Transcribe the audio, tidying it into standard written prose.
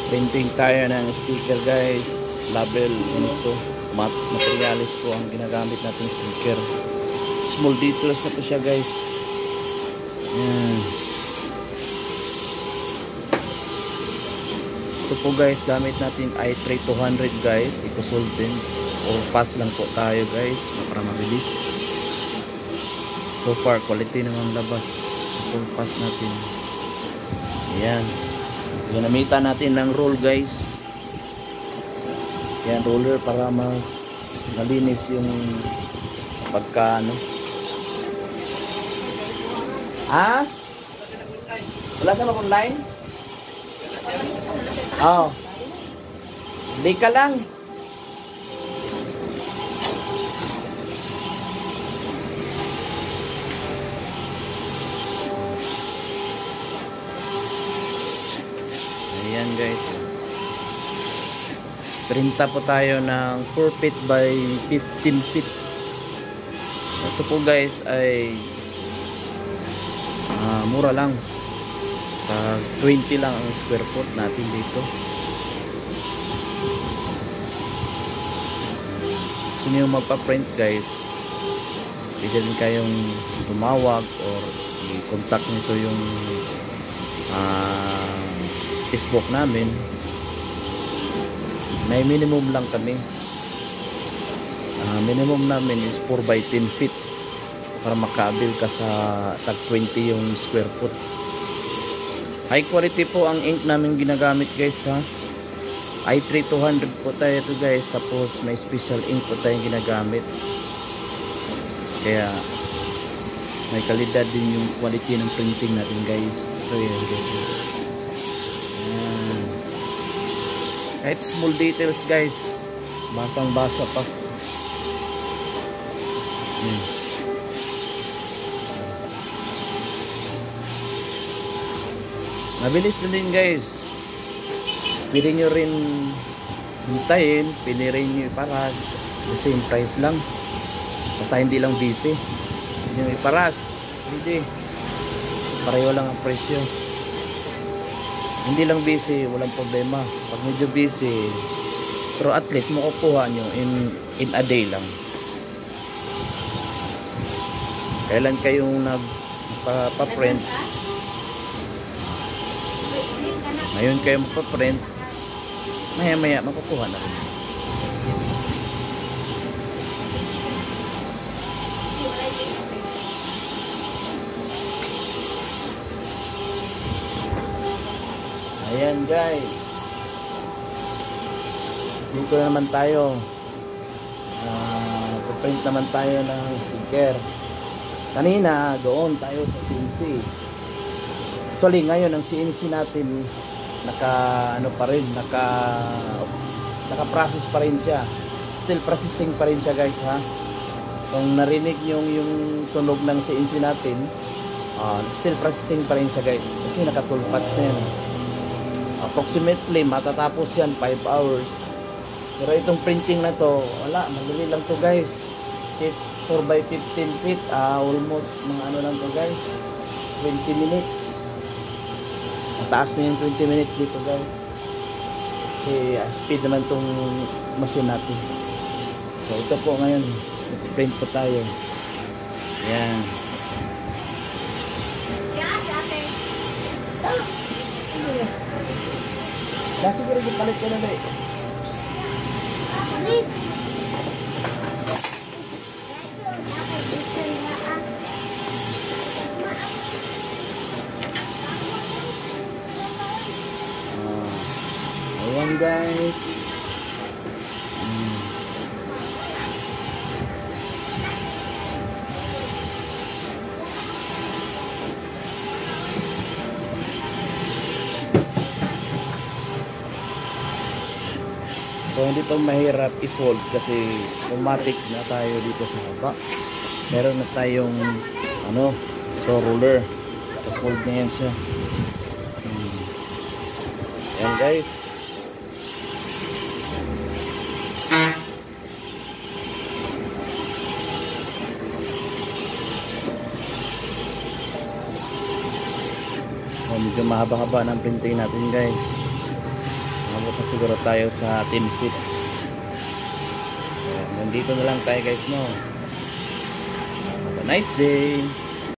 Printing tayo ng sticker guys. Label ito. Materialis po ang ginagamit nating sticker. Small details na po siya guys. Yan. Ito po guys, gamit natin i3 200 guys. Eco-solvent. O pass lang po tayo guys. Para mabilis. So far, quality naman labas. Full pass natin. Ayan. Ginamitan natin ng roll guys. Yan, roller para mas malinis yung pagka ano. Ha? Wala sa mag-online? Oo. Hindi ka lang. Ayan guys. Printa po tayo ng 4 feet by 15 feet. Ito po guys ay mura lang. 20 lang ang square foot natin dito. Kung yung magpa-print guys, pwede rin kayong tumawag or i-contact nito yung Facebook namin. May minimum lang kami. Minimum namin is 4 by 10 feet para makabil ka sa tag 20 yung square foot. High quality po ang ink namin ginagamit guys ha. i3 200 po tayo ito guys. Tapos may special ink po tayong ginagamit. Kaya may kalidad din yung quality ng printing natin guys. Ito yan guys. Kahit small details guys, basang basa pa. Mabilis na din guys. Pwede nyo rin hintayin, pwede rin nyo iparas. The same price lang. Basta hindi lang busy. Pwede nyo iparas, pwede. Pareho lang ang presyo. Hindi lang busy, walang problema. Pag medyo busy, pero at least makukuha nyo in a day lang. Kailan kayong nagpa-print? Ngayon kayo magpa-print, maya-maya makukuha na rin. Ayan guys, dito naman tayo, print naman tayo ng sticker. Kanina doon tayo sa CNC. Actually ngayon ang CNC natin naka process pa rin siya. Still processing pa rin siya guys ha. Kung narinig yung tunog ng CNC natin, still processing pa rin siya guys. Kasi naka 12 watts na yan. Approximately matatapos yan 5 hours. Pero itong printing na to, wala, madali lang to guys. 4 by 15 feet, almost mga ano lang to guys, 20 minutes. Mataas na yung 20 minutes dito guys. Kasi speed naman tong machine natin. So ito po ngayon, print po tayo. Yan. Kasi siguro palit ko na ba eh. Please. Ayan guys. So hindi to mahirap i-fold kasi automatic na tayo dito sa baba. Meron na tayong roller. I-fold na yan siya. Ayan guys. So medyo mahaba-haba ng printing natin guys. Umabot na siguro tayo sa 10 feet. So, nandito na lang tayo guys, no. Have a nice day.